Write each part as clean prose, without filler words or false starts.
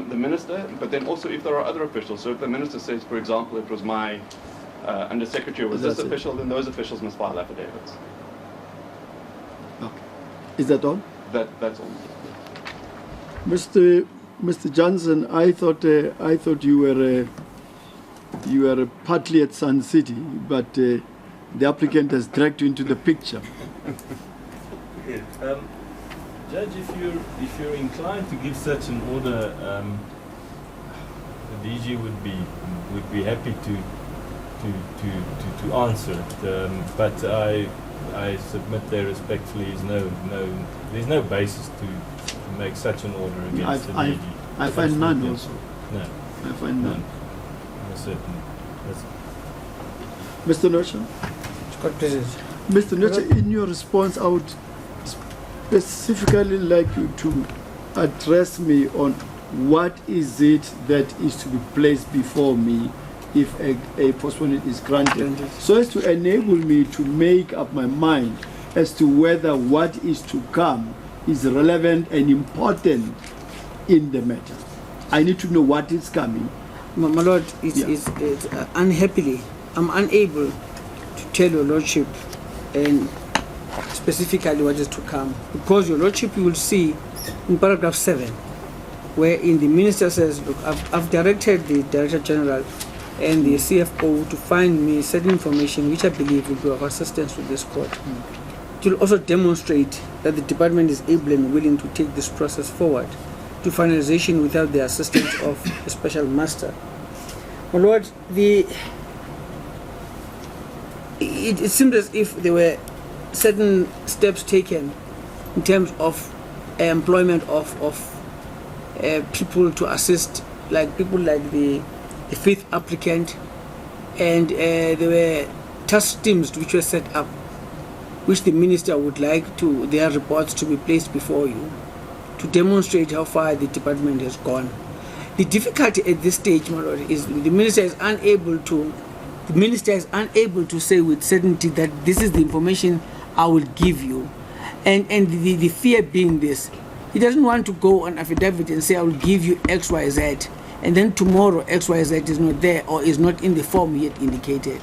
the minister, but then also if there are other officials. So if the minister says, for example, it was my undersecretary was this official, then those officials must file affidavits. Okay. Is that all? That's all. Mr. Johnson, I thought you were partly at Sun City, but the applicant has dragged you into the picture. Yeah. Judge, if you're inclined to give such an order, the DG would be happy to answer it. But I submit there respectfully there's no basis to make such an order against the DG. I find none also. No. I find none. Certainly. Mr. Nocha? Mr. Nocha, in your response, I would specifically like you to address me on what is it that is to be placed before me if a postponement is granted, so as to enable me to make up my mind as to whether what is to come is relevant and important in the matter. I need to know what is coming. My Lord, it's unhappily, I'm unable to tell your Lordship and specifically what is to come, because your Lordship, you will see in paragraph 7, wherein the Minister says, look, I've directed the Director General and the CFO to find me certain information which I believe will be of assistance to this court. It will also demonstrate that the department is able and willing to take this process forward to finalization without the assistance of a special master. My Lord, it seems as if there were certain steps taken in terms of employment of people to assist, like people like the fifth applicant, and there were task teams which were set up, which the minister would like their reports to be placed before you to demonstrate how far the department has gone. The difficulty at this stage, my Lord, is the minister is unable to say with certainty that this is the information I will give you, and the fear being this: he doesn't want to go on affidavit and say I will give you X, Y, Z, and then tomorrow X, Y, Z is not there or is not in the form yet indicated.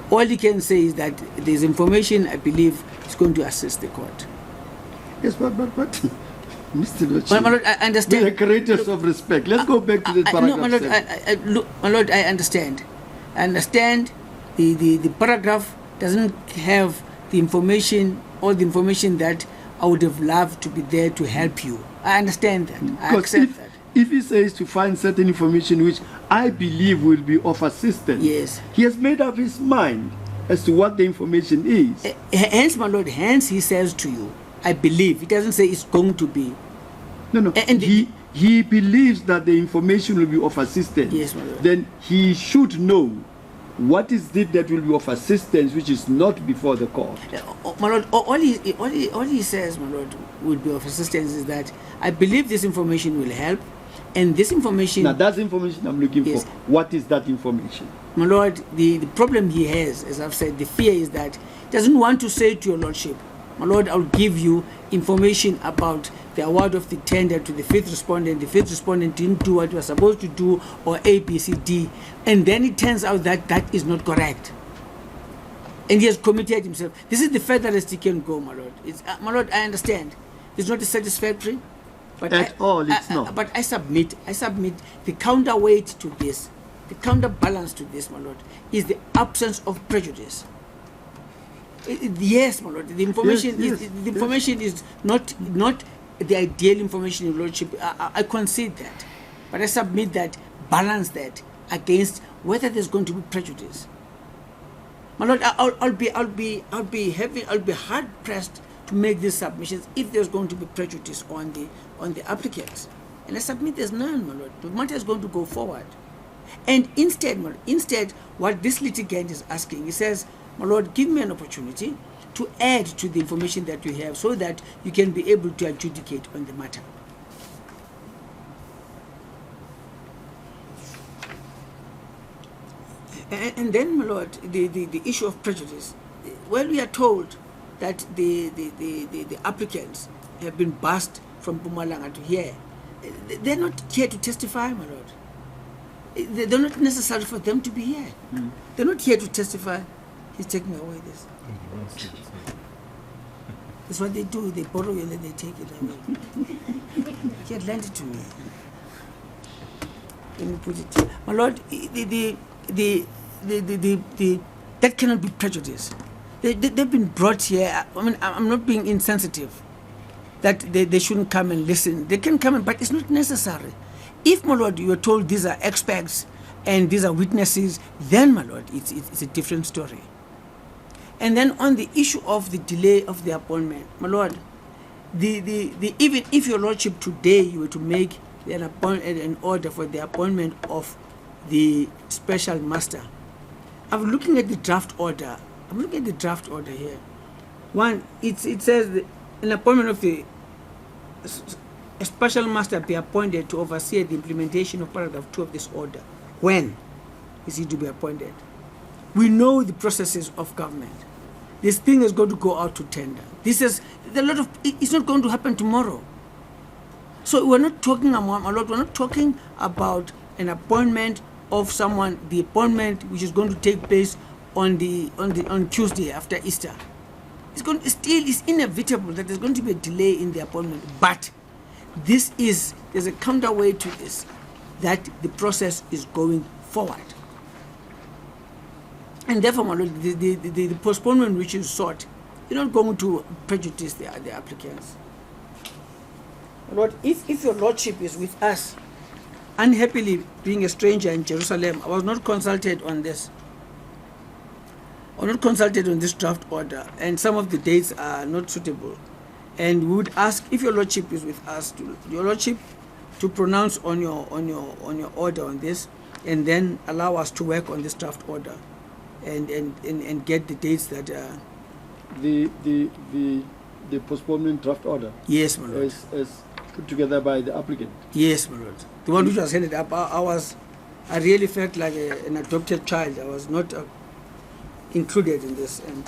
All he can say is that there's information I believe is going to assist the court. Yes, but Mr. Nocha, my Lord, I understand. With the greatest of respect, let's go back to the paragraph. No, my Lord, 7. My Lord, I understand. I understand the paragraph doesn't have the information, all the information that I would have loved to be there to help you. I understand that. I accept that. If he says to find certain information which I believe will be of assistance, yes, he has made up his mind as to what the information is. Hence, my Lord, hence he says to you, I believe. He doesn't say it's going to be. No. And he believes that the information will be of assistance. Yes, my Lord. Then he should know what is it that will be of assistance which is not before the court. My Lord, all he says, my Lord, will be of assistance is that I believe this information will help, and this information... Now that's the information I'm looking for. What is that information? My Lord, the problem he has, as I've said, the fear is that he doesn't want to say to your Lordship, my Lord, I'll give you information about the award of the tender to the fifth respondent. The fifth respondent didn't do what he was supposed to do, or A, B, C, D. And then it turns out that that is not correct. And he has committed himself. This is the furthest he can go, my Lord. My Lord, I understand. It's not satisfactory. But it's not. But I submit the counterweight to this, the counterbalance to this, my Lord, is the absence of prejudice. Yes, my Lord. The information is not the ideal information, Your Lordship. I concede that, but I submit that, balance that against whether there's going to be prejudice. My Lord, I'll be hard pressed to make these submissions if there's going to be prejudice on the applicants, and I submit there's none, my Lord. The matter is going to go forward, and instead, what this litigant is asking, he says, my Lord, give me an opportunity to add to the information that you have so that you can be able to adjudicate on the matter. And then, my Lord, the issue of prejudice. Well, we are told that the applicants have been bussed from Mpumalanga to here. they're not here to testify, my lord. They're not necessary for them to be here. They're not here to testify. He's taking away this. That's what they do. They borrow you and then they take it away. He had lent it to me. Let me put it. My lord, that cannot be prejudice. They've been brought here. I mean, I'm not being insensitive that they shouldn't come and listen. They can come, but it's not necessary. If, my lord, you are told these are experts and these are witnesses, then, my lord, it's a different story. And then on the issue of the delay of the appointment, my lord, even if your lordship today you were to make an order for the appointment of the special master, I'm looking at the draft order. I'm looking at the draft order here. One, it says an appointment of a special master be appointed to oversee the implementation of paragraph 2 of this order. When is he to be appointed? We know the processes of government. This thing is going to go out to tender. It's not going to happen tomorrow. So we're not talking about an appointment of someone, the appointment which is going to take place on Tuesday after Easter. It's inevitable that there's going to be a delay in the appointment, but there's a counterweight to this, that the process is going forward. And therefore, my lord, the postponement which is sought is not going to prejudice the applicants. Lord, if your lordship is with us, unhappily being a stranger in Jerusalem, I was not consulted on this. I was not consulted on this draft order, and some of the dates are not suitable. And we would ask, if your lordship is with us, your lordship to pronounce on your order on this, and then allow us to work on this draft order, and get the dates that the postponement draft order. Yes, my lord. As put together by the applicant. Yes, my lord. The one which was headed up, I really felt like an adopted child. I was not included in this. And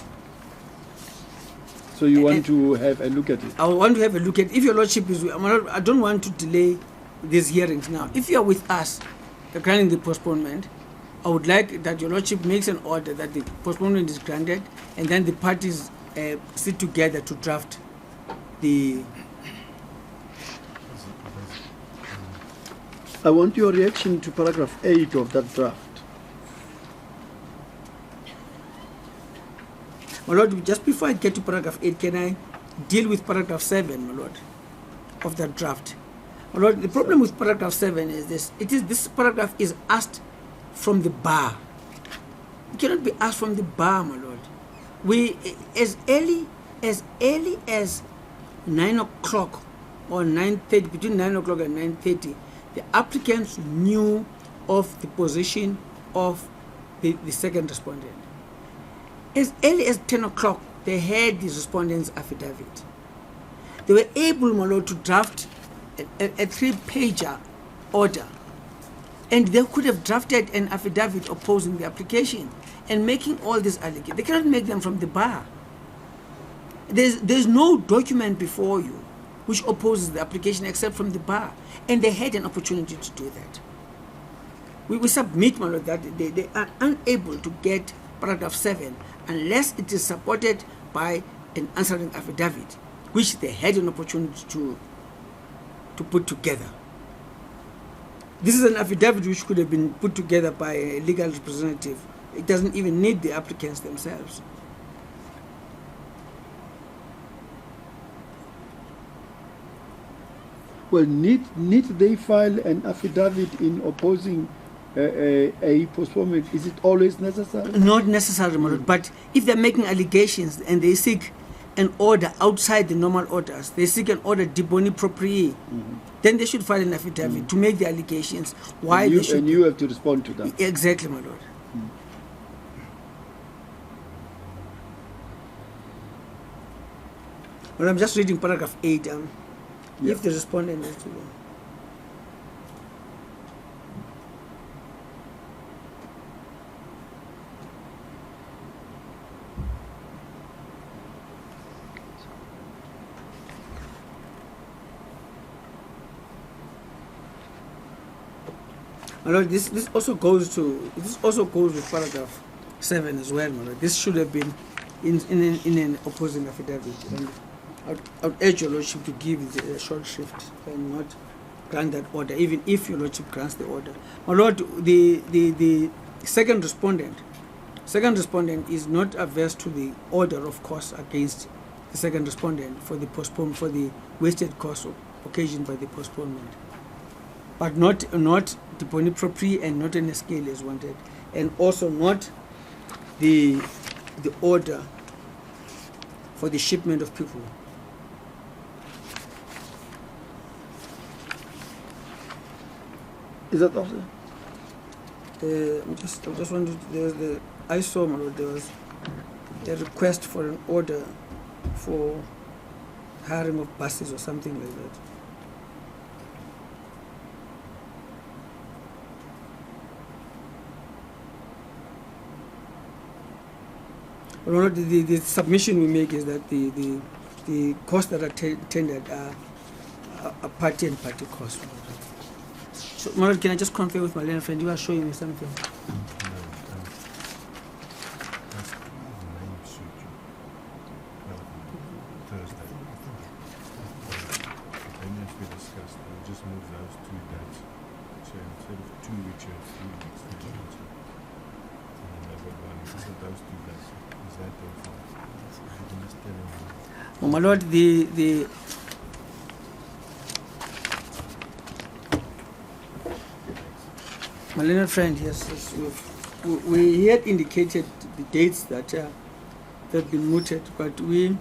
so you want to have a look at it? I want to have a look at it. If your lordship is, I don't want to delay these hearings now. If you are with us, granting the postponement, I would like that your lordship makes an order that the postponement is granted, and then the parties sit together to draft the. I want your reaction to paragraph 8 of that draft. My lord, just before I get to paragraph 8, can I deal with paragraph 7, my lord, of that draft? My lord, the problem with paragraph 7 is this. This paragraph is asked from the bar. It cannot be asked from the bar, my lord. We, as early as 9 o'clock or 9:30, between 9 o'clock and 9:30, the applicants knew of the position of the second respondent. As early as 10 o'clock, they had the respondent's affidavit. They were able, my lord, to draft a 3-pager order. And they could have drafted an affidavit opposing the application and making all these allegations. They cannot make them from the bar. There's no document before you which opposes the application except from the bar. And they had an opportunity to do that. We submit, my lord, that they are unable to get paragraph 7 unless it is supported by an answering affidavit, which they had an opportunity to put together. This is an affidavit which could have been put together by a legal representative. It doesn't even need the applicants themselves. Well, need they file an affidavit in opposing a postponement? Is it always necessary? Not necessary, my lord, but if they're making allegations and they seek an order outside the normal orders, they seek an order de boni proprie, then they should file an affidavit to make the allegations. Why and they should. And you have to respond to that. Exactly, my lord. Well, I'm just reading paragraph 8. If the respondent is to. My Lord, this also goes with paragraph 7 as well, my Lord. This should have been in an opposing affidavit. And I would urge your Lordship to give it a short shrift and not grant that order, even if your Lordship grants the order. My Lord, the second respondent is not averse to the order of course against the second respondent for the wasted cost occasioned by the postponement, but not the boni propri and not an scale as wanted, and also not the order for the shipment of people. Is that also? I just wanted, I saw, my Lord, there was a request for an order for hiring of buses or something like that. My Lord, the submission we make is that the costs that are tendered are party and party costs. So, my Lord, can I just confer with my learned friend? You are showing me something. Oh, my Lord, my learned friend, yes, we had indicated the dates that have been mooted, but we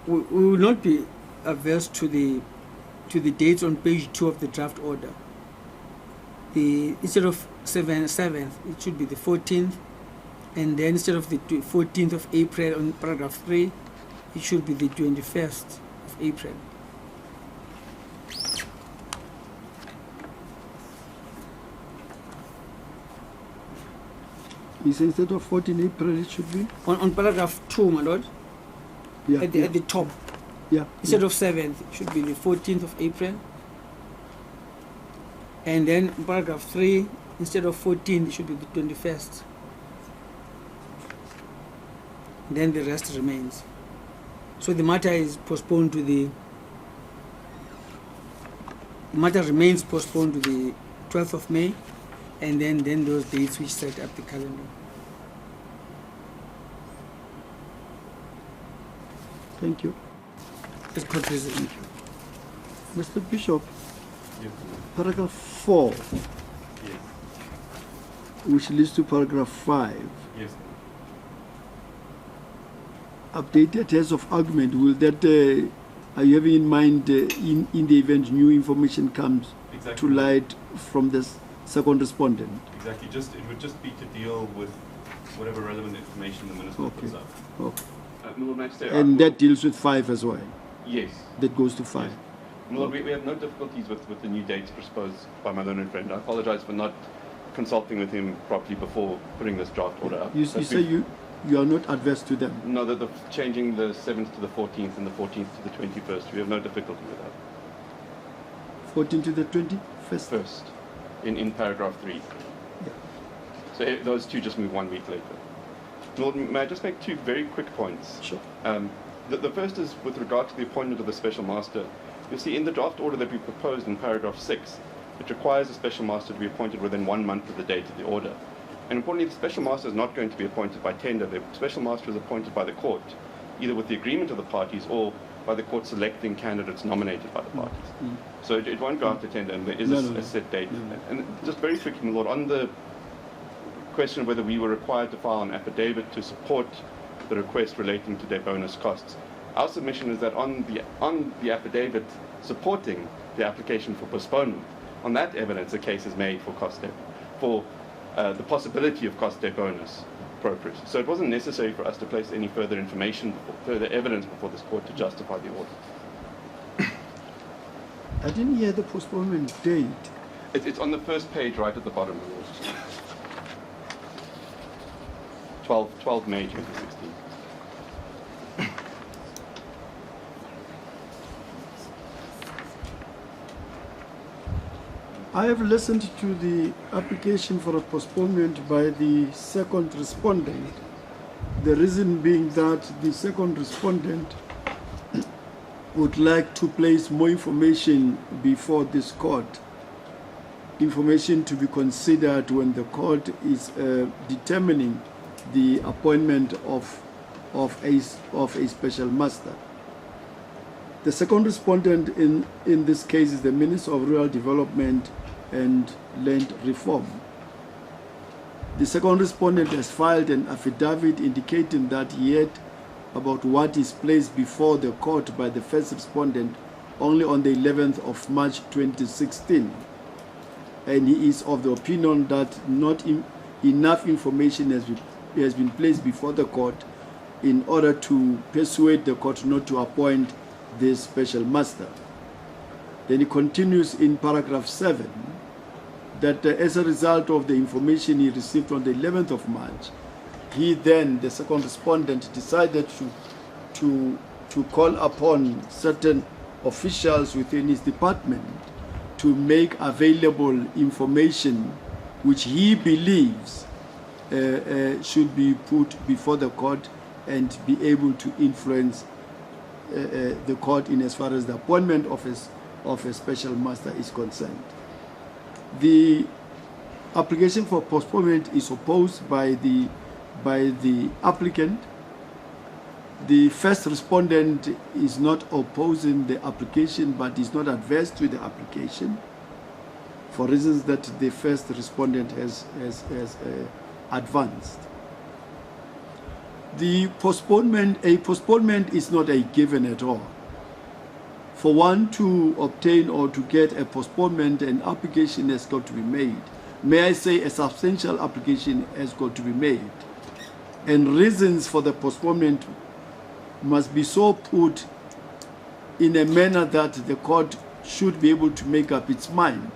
will not be averse to the dates on page 2 of the draft order. Instead of 7th, it should be the 14th, and then instead of the 14th of April on paragraph 3, it should be the 21st of April. You say instead of 14 April it should be? On paragraph 2, my Lord, Yeah. at the top, Yeah. instead of 7th, it should be the 14th of April. And then in paragraph 3, instead of 14, it should be the 21st. Then the rest remains. So the matter is postponed to the matter remains postponed to the 12th of May, and then those dates which set up the calendar. Thank you. As court president. Mr. Bishop, Yes. paragraph 4, Yes. which leads to paragraph 5, Yes. updated test of argument, will that, are you having in mind in the event new information comes Exactly. to light from the second respondent? Exactly. It would just be to deal with whatever relevant information the minister Okay. puts up. Okay. Lord Magister, And that deals with 5 as well. yes. That goes to 5. Lord, we have no difficulties with the new dates proposed by my learned friend. I apologize for not consulting with him properly before putting this draft order up. You But say you are not adverse to them. No, the changing the 7th to the 14th and the 14th to the 21st. We have no difficulty with that. 14 to the 21st? First, in paragraph 3. Yeah. So those two just move 1 week later. Lord, may I just make 2 very quick points? Sure. The first is with regard to the appointment of the special master. You'll see in the draft order that we proposed in paragraph 6, it requires a special master to be appointed within 1 month of the date of the order. And importantly, the special master is not going to be appointed by tender. The special master is appointed by the court, either with the agreement of the parties or by the court selecting candidates nominated by the parties. Mm. So it won't go out to tender, and there is a set date. No. And just very quickly, my Lord, on the question of whether we were required to file an affidavit to support the request relating to their bonus costs, our submission is that on the affidavit supporting the application for postponement, on that evidence a case is made for the possibility of cost day bonus appropriate. So it wasn't necessary for us to place any further further evidence before this court to justify the order. I didn't hear the postponement date. It's on the first page right at the bottom of the 12 May 2016. I have listened to the application for a postponement by the second respondent. The reason being that the second respondent would like to place more information before this court, information to be considered when the court is determining the appointment of a special master. The second respondent in this case is the Minister of Rural Development and Land Reform. The second respondent has filed an affidavit indicating that he heard about what is placed before the court by the first respondent only on the 11th of March 2016. And he is of the opinion that not enough information has been placed before the court in order to persuade the court not to appoint this special master. Then he continues in paragraph 7 that as a result of the information he received on the 11th of March, he then, the second respondent, decided to call upon certain officials within his department to make available information which he believes should be put before the court and be able to influence the court in as far as the appointment of a special master is concerned. The application for postponement is opposed by the applicant. The first respondent is not opposing the application but is not adverse to the application for reasons that the first respondent has advanced. A postponement is not a given at all. For one to obtain or to get a postponement, an application has got to be made. May I say a substantial application has got to be made. And reasons for the postponement must be so put in a manner that the court should be able to make up its mind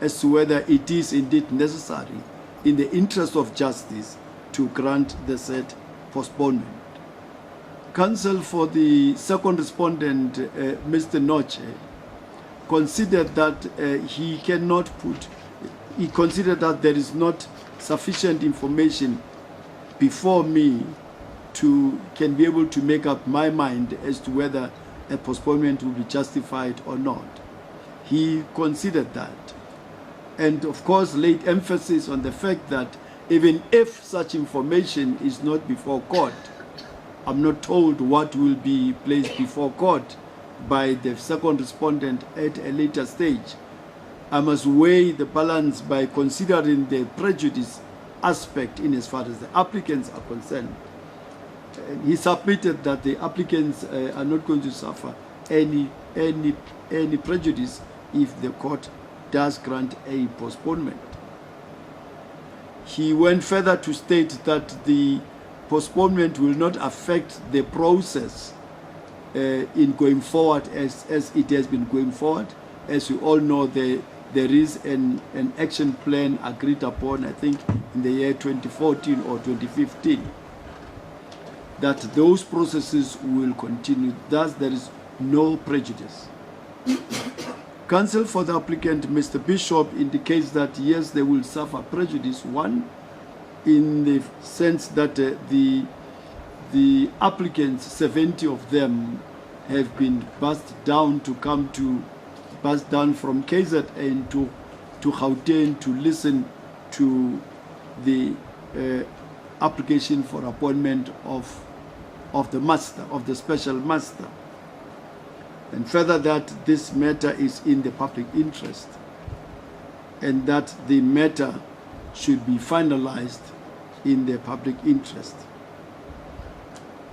as to whether it is indeed necessary in the interest of justice to grant the said postponement. Counsel for the second respondent, Mr. Noche, considered that he considered that there is not sufficient information before me can be able to make up my mind as to whether a postponement will be justified or not. He considered that, and of course laid emphasis on the fact that even if such information is not before court, I'm not told what will be placed before court by the second respondent at a later stage. I must weigh the balance by considering the prejudice aspect in as far as the applicants are concerned. He submitted that the applicants are not going to suffer any prejudice if the court does grant a postponement. He went further to state that the postponement will not affect the process in going forward as it has been going forward. As you all know, there is an action plan agreed upon, I think, in the year 2014 or 2015, that those processes will continue. Thus, there is no prejudice. Counsel for the applicant, Mr. Bishop, indicates that yes, they will suffer prejudice. One, in the sense that the applicants, 70 of them, have been bussed down from KZN to Gauteng to listen to the application for appointment of the special master. And further, that this matter is in the public interest and that the matter should be finalized in the public interest,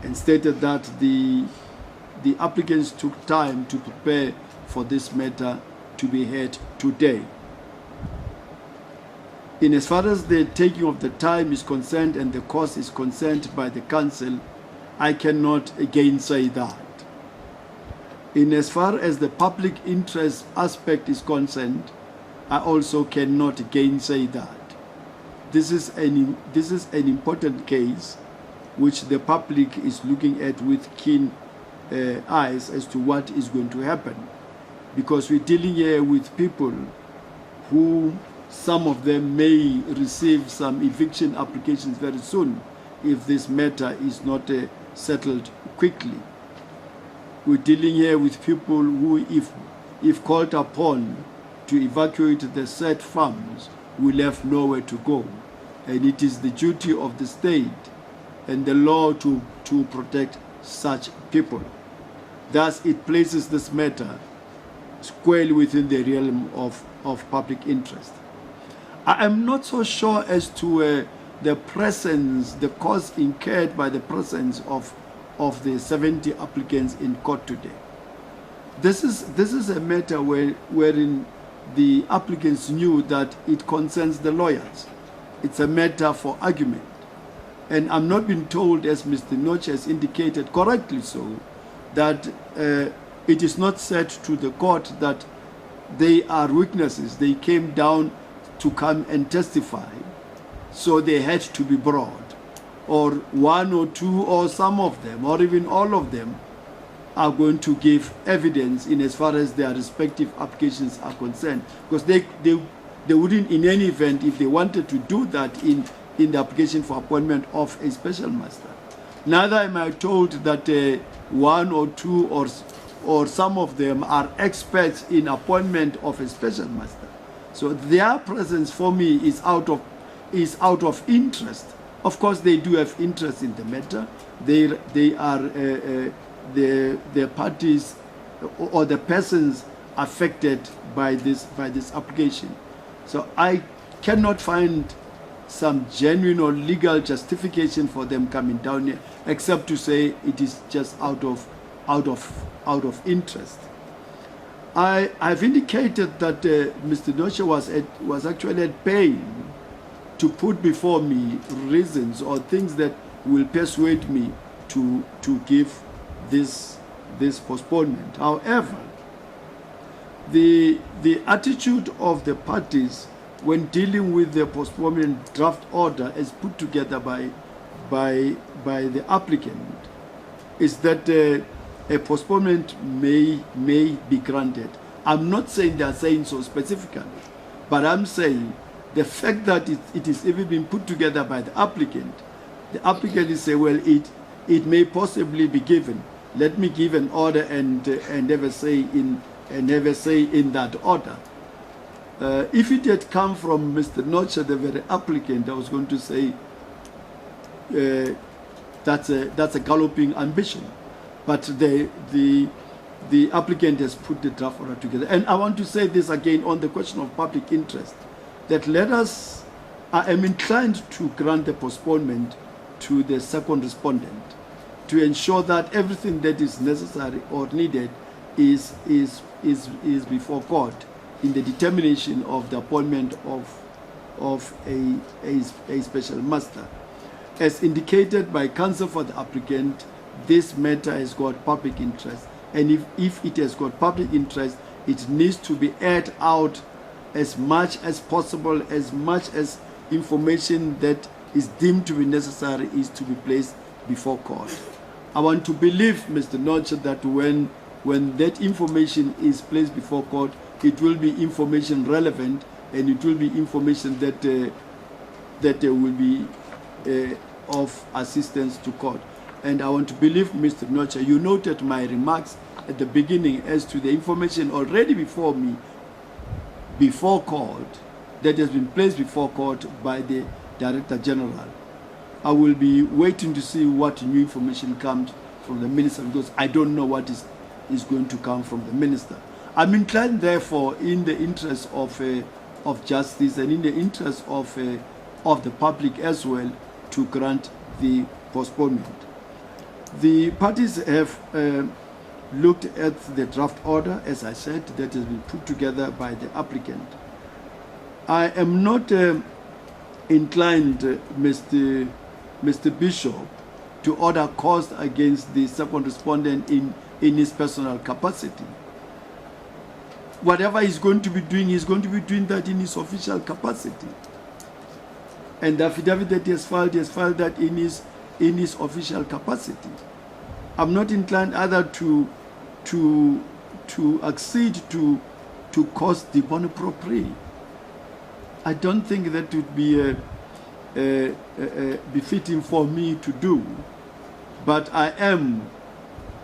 and stated that the applicants took time to prepare for this matter to be heard today. In as far as the taking of the time is concerned and the cost is concerned by the council, I cannot gainsay that. In as far as the public interest aspect is concerned, I also cannot gainsay that. This is an important case which the public is looking at with keen eyes as to what is going to happen, because we're dealing here with people who some of them may receive some eviction applications very soon if this matter is not settled quickly. We're dealing here with people who, if called upon to evacuate the said farms, will have nowhere to go. And it is the duty of the state and the law to protect such people. Thus, it places this matter squarely within the realm of public interest. I am not so sure as to the presence, the cost incurred by the presence of the 70 applicants in court today. This is a matter wherein the applicants knew that it concerns the lawyers. It's a matter for argument. And I'm not being told, as Mr. Noche has indicated correctly so, that it is not said to the court that they are witnesses. They came down to come and testify, so they had to be brought. Or one or two or some of them or even all of them are going to give evidence in as far as their respective applications are concerned, because they wouldn't in any event, if they wanted to do that in the application for appointment of a special master. Neither am I told that one or two or some of them are experts in appointment of a special master. So their presence for me is out of interest. Of course, they do have interest in the matter. They are the parties or the persons affected by this application. So I cannot find some genuine or legal justification for them coming down here, except to say it is just out of interest. I've indicated that Mr. Noche was actually at pain to put before me reasons or things that will persuade me to give this postponement. However, the attitude of the parties when dealing with the postponement draft order as put together by the applicant is that a postponement may be granted. I'm not saying they are saying so specifically, but I'm saying the fact that it is even been put together by the applicant is saying, well, it may possibly be given. Let me give an order and have a say in that order. If it had come from Mr. Noche, the very applicant, I was going to say that's a galloping ambition. But the applicant has put the draft order together. And I want to say this again on the question of public interest, that I am inclined to grant the postponement to the second respondent to ensure that everything that is necessary or needed is before court in the determination of the appointment of a special master. As indicated by counsel for the applicant, this matter has got public interest, and if it has got public interest, it needs to be aired out as much as possible, as much as information that is deemed to be necessary is to be placed before court. I want to believe, Mr. Noche, that when that information is placed before court, it will be information relevant, and it will be information that will be of assistance to court. And I want to believe, Mr. Noche, you noted my remarks at the beginning as to the information already before me, before court, that has been placed before court by the Director General. I will be waiting to see what new information comes from the Minister, because I don't know what is going to come from the Minister. I'm inclined, therefore, in the interest of justice and in the interest of the public as well, to grant the postponement. The parties have looked at the draft order, as I said, that has been put together by the applicant. I am not inclined, Mr. Bishop, to order cost against the second respondent in his personal capacity. Whatever he's going to be doing that in his official capacity. And the affidavit that he has filed that in his official capacity. I'm not inclined either to accede to cost the bon propre I don't think that would be befitting for me to do, but I am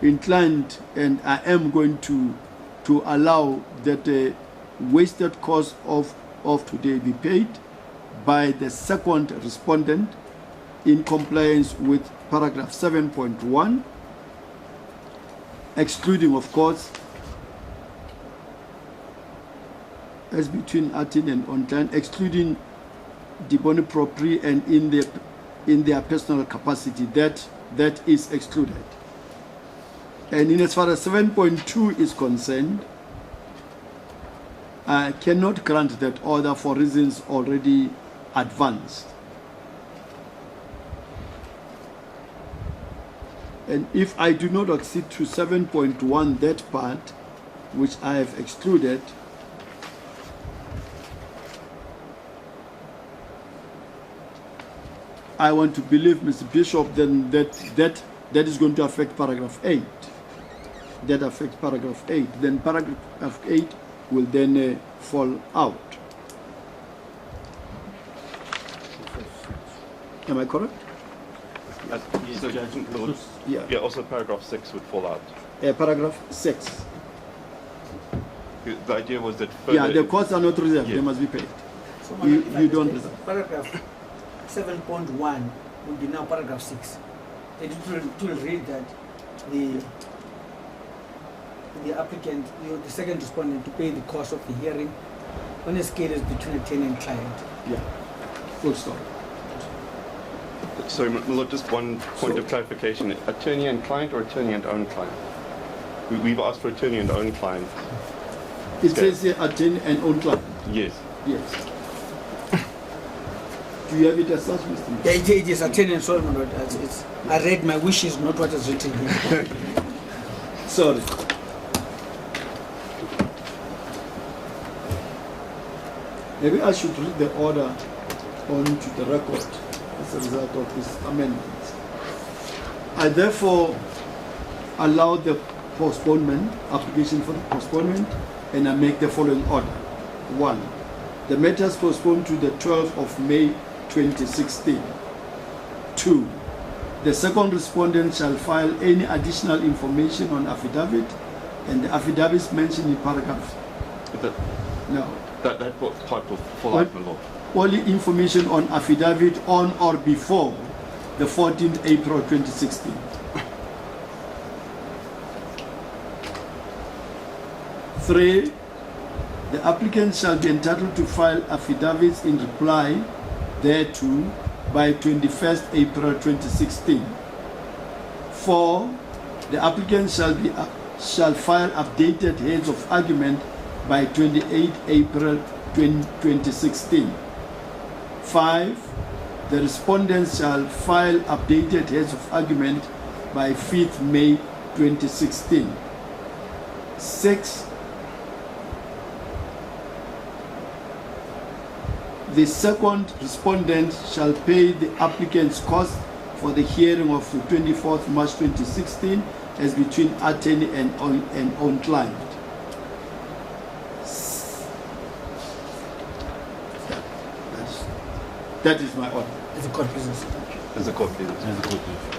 inclined and I am going to allow that the wasted cost of today be paid by the second respondent in compliance with paragraph 7.1, excluding, of course, as between Aten and on-client, excluding the boni propri and in their personal capacity. That is excluded. And in as far as 7.2 is concerned, I cannot grant that order for reasons already advanced. And if I do not accede to 7.1, that part which I have excluded, I want to believe, Mr. Bishop, then that is going to affect paragraph 8. That affects paragraph 8. Then paragraph 8 will then fall out. Am I correct? So, yeah, also paragraph 6 would fall out. Paragraph 6. The idea was that further... Yeah, the costs are not reserved. Yeah. They must be paid. So, You don't reserve. Paragraph 7.1 will be now paragraph 6. It will read that the applicant, the second respondent, to pay the cost of the hearing on a scale is between attorney and client. Yeah. Full stop. Sorry, my Lord, just one point of clarification. Attorney and client or attorney and own client? We've asked for attorney and own client. It says here attorney and own client. Yes. Yes. Do you have it as such, Mr. Yeah, it is attorney and so on, but I read my wishes, not what is written here. Sorry. Maybe I should read the order onto the record as a result of this amendment. I therefore allow the postponement, application for the postponement, and I make the following order. 1. The matter is postponed to the 12th of May 2016. 2. The second respondent shall file any additional information on affidavit, and the affidavits mentioned in paragraph. No. That part will fall out, my Lord. Only information on affidavit on or before the 14th April 2016. 3. The applicant shall be entitled to file affidavits in reply thereto by 21st April 2016. 4. The applicant shall file updated heads of argument by 28 April 2016. 5. The respondents shall file updated heads of argument by 5th May 2016. 6. The second respondent shall pay the applicant's cost for the hearing of the 24th March 2016 as between attorney and own client. That is my order. As a court business. As a court business. As a court business.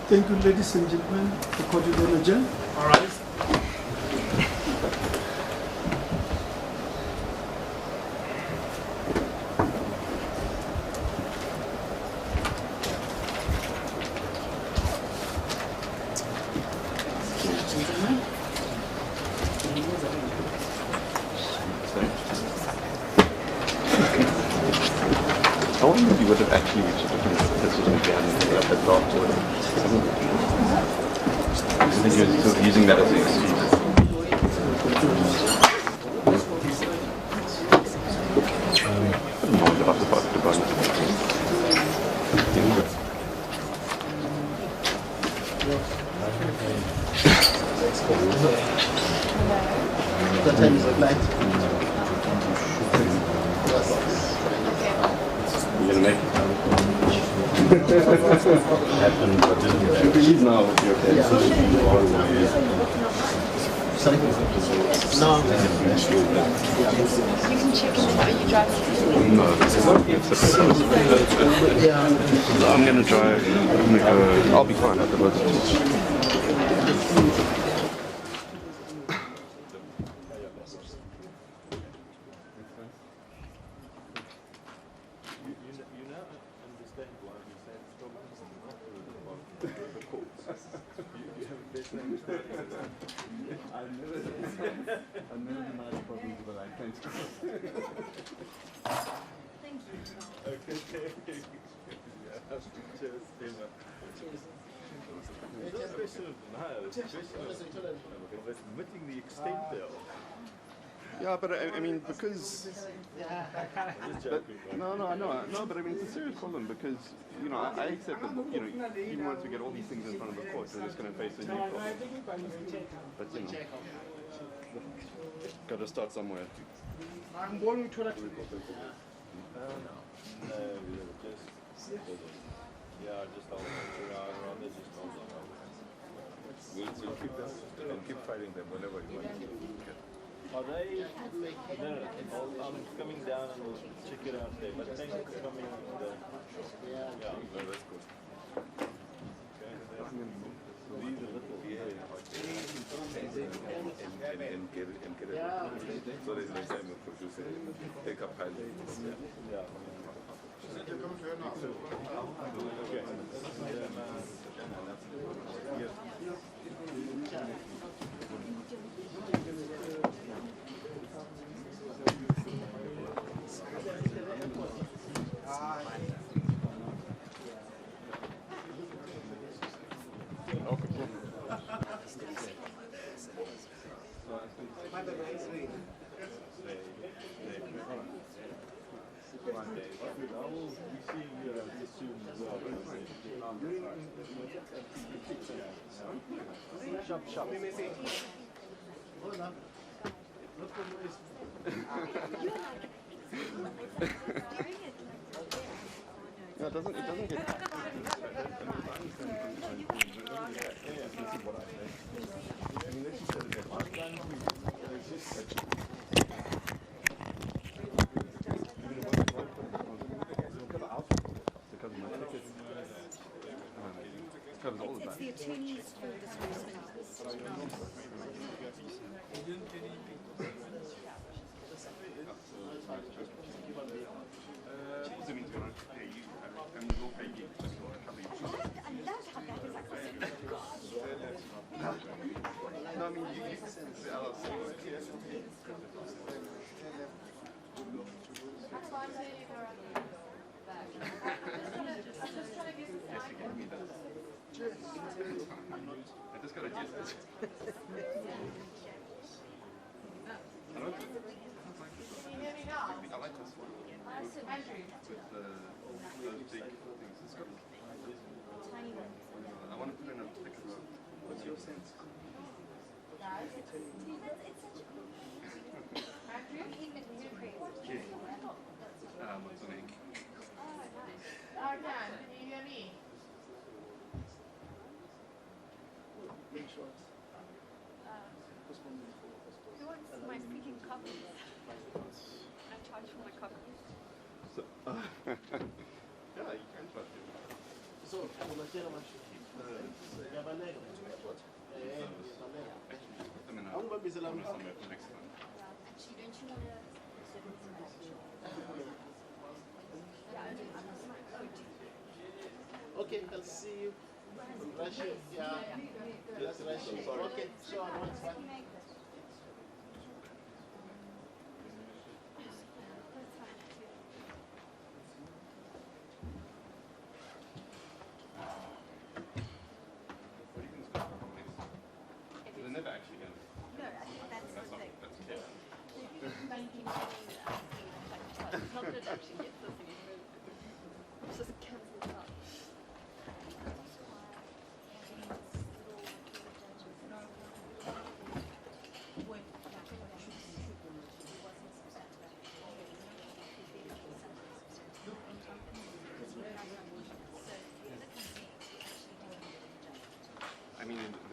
Thank you, ladies and gentlemen. The court is adjourned. All right. actually reached a different decision again at draft order. I think you're sort of using that as an excuse. What time is it night? You're going to make it. Happened, but didn't If we leave now, it would be okay. Sorry? No. You can check in. Are you driving? No, it's Yeah. I'm going to drive. I'll be fine afterwards. Admitting the extent there. Yeah, but I mean, because no, but I mean, it's a serious problem because I accept that even once we get all these things in front of the court, we're just going to face a new problem. But got to start somewhere. I'm going to that. Just hold on. Rather just hold on. We'll keep fighting them whenever you want. Are they? No. I'm coming down and we'll check it out there. But thanks for coming. Yeah, no, that's good. Okay. These are little. And get it. So there's no time to produce it. Take up pilot. Yeah. Shop. No, it doesn't get. It's the attorneys for disbursement. No, I mean, you can send the LLC. I just got a guess. I like this one. With those big things. It's got I want to put in a thicker rope. What's your sense? What's the name? Can you hear me? Who wants my speaking copies? I charge for my copies. So, yeah, you can try to. So, unataka ya balego. I'm going to somewhere for next time. Actually, don't you want to... Okay, I'll see you. Russia, yeah. That's Russia. Okay, so I want to.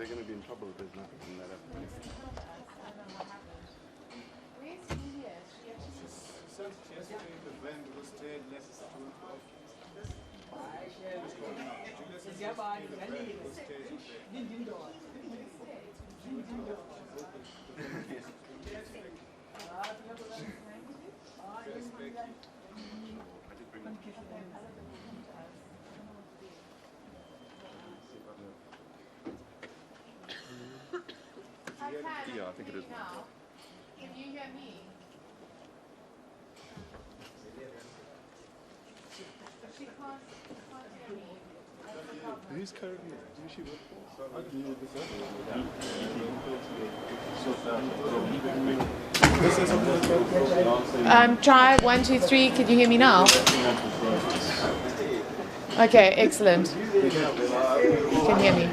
they're going to be in trouble if there's nothing in that application. Yeah, I think it is. Now, can you hear me? She can't hear me. Who's currently, who she work for? Try 1, 2, 3. Can you hear me now? Okay, excellent. You can hear me.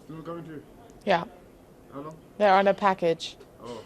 Still coming to you? Yeah, How long? they're on a package. Oh.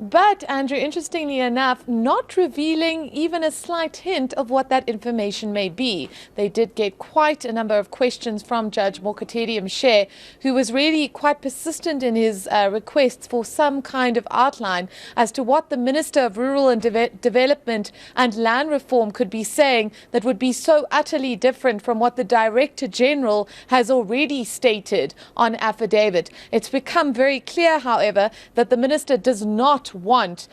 But, Andrew, interestingly enough, not revealing even a slight hint of what that information may be. They did get quite a number of questions from Judge Mokotedi Mshe, who was really quite persistent in his requests for some kind of outline as to what the Minister of Rural and Development and Land Reform could be saying that would be so utterly different from what the Director General has already stated on affidavit. It's become very clear, however, that the Minister does not want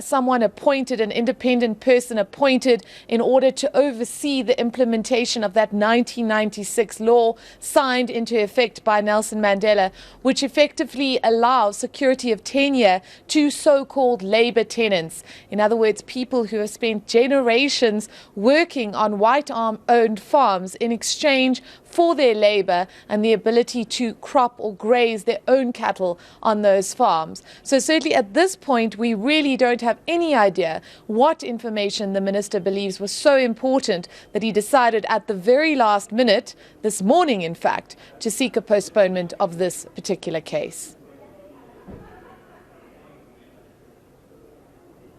someone appointed, an independent person appointed in order to oversee the implementation of that 1996 law signed into effect by Nelson Mandela, which effectively allows security of tenure to so-called labor tenants. In other words, people who have spent generations working on white-owned farms in exchange for their labor and the ability to crop or graze their own cattle on those farms. So certainly at this point, we really don't have any idea what information the minister believes was so important that he decided at the very last minute, this morning in fact, to seek a postponement of this particular case.